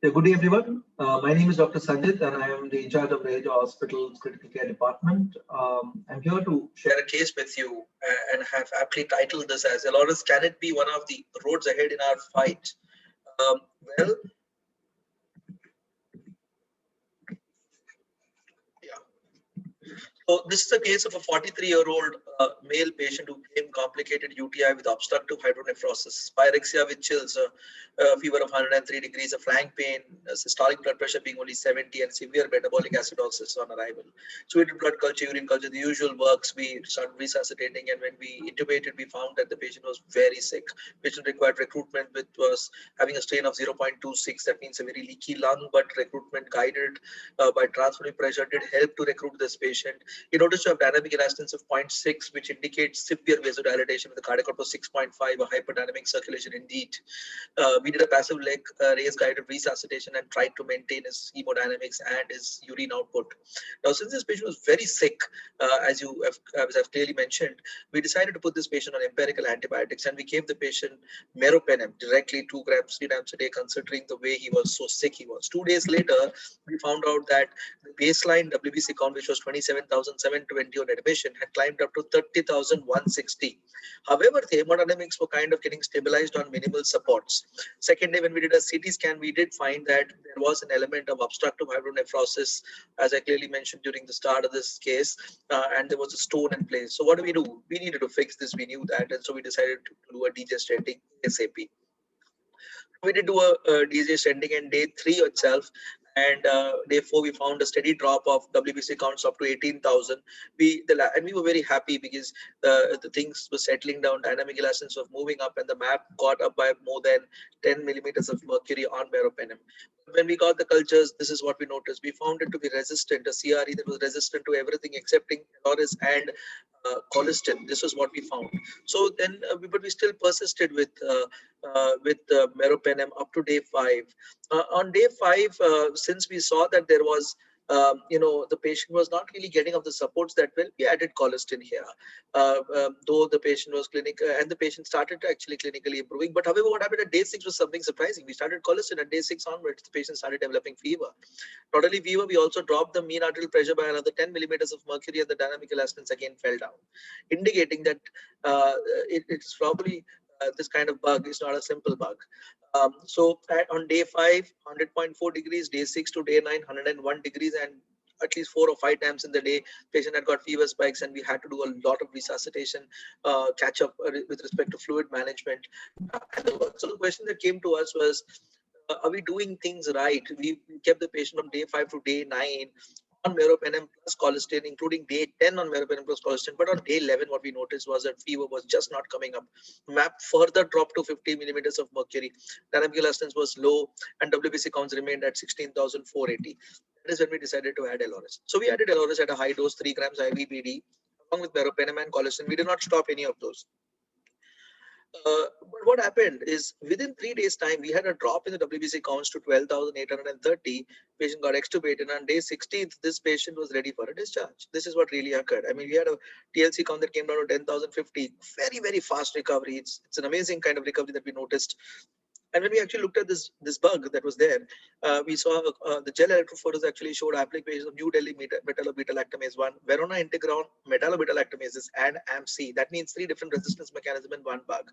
Yeah, good day, everyone. My name is Dr. Sanjit, and I am the in charge of the Raheja Hospital's critical care department. I'm here to share a case with you and have aptly titled this as Elorus, can it be one of the roads ahead in our fight? Well, yeah. So this is a case of a 43-year-old male patient who claimed complicated UTI with obstructive hydronephrosis, pyrexia with chills, a fever of 103 degrees, a flank pain, systolic blood pressure being only 70, and severe metabolic acidosis on arrival. So we did blood culture, urine culture, the usual works. We started resuscitating, and when we intubated, we found that the patient was very sick. Patient required recruitment, which was having a strain of 0.26. That means a very leaky lung, but recruitment guided by transferring pressure did help to recruit this patient. He noticed to have dynamic elastance of 0.6, which indicates severe vasodilatation with a cardiac output of 6.5, a hyperdynamic circulation indeed. We did a passive leg raise guided resuscitation and tried to maintain his hemodynamics and his urine output. Now, since this patient was very sick, as I've clearly mentioned, we decided to put this patient on empirical antibiotics, and we gave the patient meropenem directly 2 grams 3 times a day, considering the way he was so sick he was. 2 days later, we found out that the baseline WBC count, which was 27,720 on admission, had climbed up to 30,160. However, the hemodynamics were kind of getting stabilized on minimal supports. Second day, when we did a CT scan, we did find that there was an element of obstructive hydronephrosis, as I clearly mentioned during the start of this case, and there was a stone in place. So what do? We needed to fix this. We knew that, and so we decided to do a DJ stenting ASAP. We did do a DJ stenting in day 3 itself, and day 4 we found a steady drop of WBC counts up to 18,000. And we were very happy because the things were settling down, dynamic elastance was moving up, and the map got up by more than 10 millimeters of mercury on meropenem. When we got the cultures, this is what we noticed. We found it to be resistant, a CRE that was resistant to everything excepting Loris and colistin. This was what we found. So then, but we still persisted with meropenem up to day 5. On day 5, since we saw that there was the patient was not really getting of the supports that well, we added colistin here. Though the patient was and the patient started to actually clinically improving. But however, what happened at day 6 was something surprising. We started colistin at day 6 onwards. The patient started developing fever. Not only fever, we also dropped the mean arterial pressure by another 10 millimeters of mercury, and the dynamic elastance again fell down, indicating that it's probably this kind of bug is not a simple bug. So on day 5, 100.4 degrees, day 6 to day 9, 101 degrees, and at least 4 or 5 times in the day, patient had got fever spikes, and we had to do a lot of resuscitation, catch up with respect to fluid management. So the question that came to us was, are we doing things right? We kept the patient from day 5 to day 9 on meropenem plus colistin, including day 10 on meropenem plus colistin. But on day 11, what we noticed was that fever was just not coming up. MAP further dropped to 50 millimeters of mercury. Dynamic elastance was low, and WBC counts remained at 16,480. That is when we decided to add Elorus. So we added Elorus at a high dose, 3 grams IVBD, along with meropenem and colistin. We did not stop any of those. But what happened is within 3 days' time, we had a drop in the WBC counts to 12,830. Patient got extubated. On day 16th, this patient was ready for a discharge. This is what really occurred. I mean, we had a TLC count that came down to 10,050. Very, very fast recovery. It's an amazing kind of recovery that we noticed. And when we actually looked at this bug that was there, we saw the gel electrophoros actually showed applications of New Delhi metallo-beta-lactamase 1, Verona integron, metallo-beta-lactamases, and AMC. That means 3 different resistance mechanisms in one bug.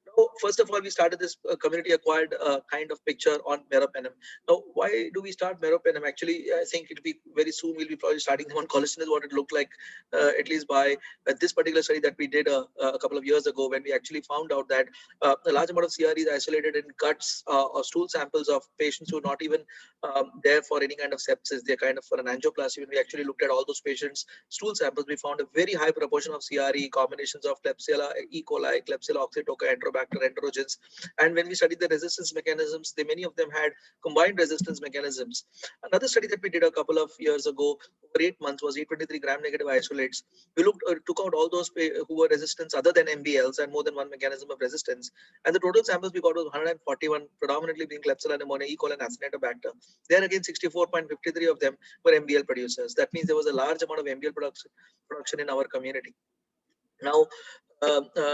Now, first of all, we started this community-acquired kind of picture on meropenem. Now, why do we start meropenem? Actually, I think it'll be very soon. We'll be probably starting them on colistin, is what it looked like, at least by this particular study that we did a couple of years ago, when we actually found out that a large amount of CRE is isolated in guts or stool samples of patients who are not even there for any kind of sepsis. They're kind of for an angioplasty. When we actually looked at all those patients' stool samples, we found a very high proportion of CRE, combinations of Klebsiella E. coli, Klebsiella oxytoca, Enterobacter, enterogens. And when we studied the resistance mechanisms, many of them had combined resistance mechanisms. Another study that we did a couple of years ago, over 8 months, was 823 gram-negative isolates. We took out all those who were resistance other than MBLs and more than one mechanism of resistance. And the total samples we got was 141, predominantly being Klebsiella pneumoniae, E. coli, and Acinetobacter. There again, 64.53 of them were MBL producers. That means there was a large amount of MBL production in our community. Now,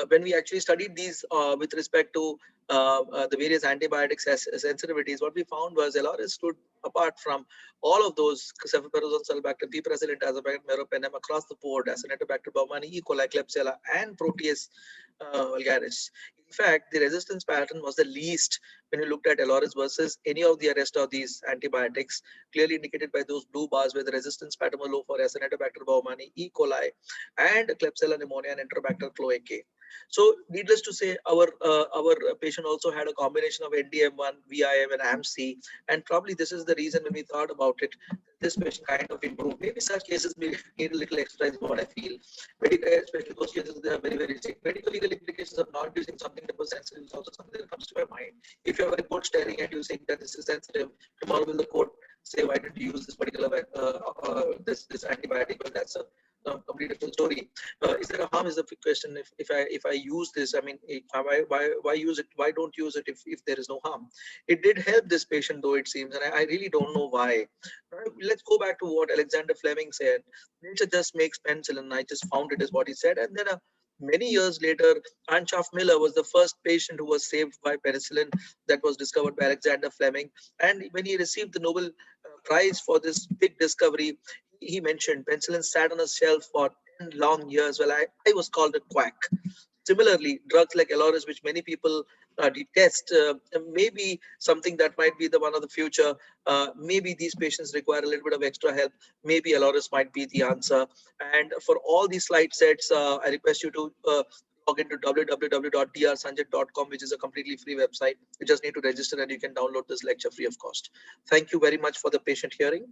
when we actually studied these with respect to the various antibiotic sensitivities, what we found was LRS stood apart from all of those: cephalosporin, sulbactam, piperacillin, tazobactam, meropenem, across the board, Acinetobacter baumannii, E. coli, Klebsiella, and Proteus vulgaris. In fact, the resistance pattern was the least when you looked at LRS versus any of the rest of these antibiotics, clearly indicated by those blue bars where the resistance pattern was low for Acinetobacter baumannii, E. coli, and Klebsiella pneumoniae and Enterobacter cloacae. So, needless to say, our patient also had a combination of NDM1, VIM, and AMC, and probably this is the reason when we thought about it, this patient kind of improved. Maybe such cases may need a little extra, is what I feel. Medical, especially those cases, they are very, very sick. Medical legal implications of not using something that was sensitive is also something that comes to my mind. If you have a report staring at you saying that this is sensitive, tomorrow will the court say, why did you use this particular this antibiotic? Well, that's a complete different story. Is there a harm? Is the question. If I use this, I mean, why use it? Why don't use it if there is no harm? It did help this patient, though, it seems, and I really don't know why. Let's go back to what Alexander Fleming said. Nature just makes penicillin. I just found it, is what he said. And then many years later, Anschaff Miller was the first patient who was saved by penicillin that was discovered by Alexander Fleming. And when he received the Nobel Prize for this big discovery, he mentioned penicillin sat on a shelf for 10 long years. Well, I was called a quack. Similarly, drugs like LRS, which many people detest, may be something that might be the one of the future. Maybe these patients require a little bit of extra help. Maybe LRS might be the answer. And for all these slide sets, I request you to log into www.drsanjit.com, which is a completely free website. You just need to register and you can download this lecture free of cost. Thank you very much for the patient hearing.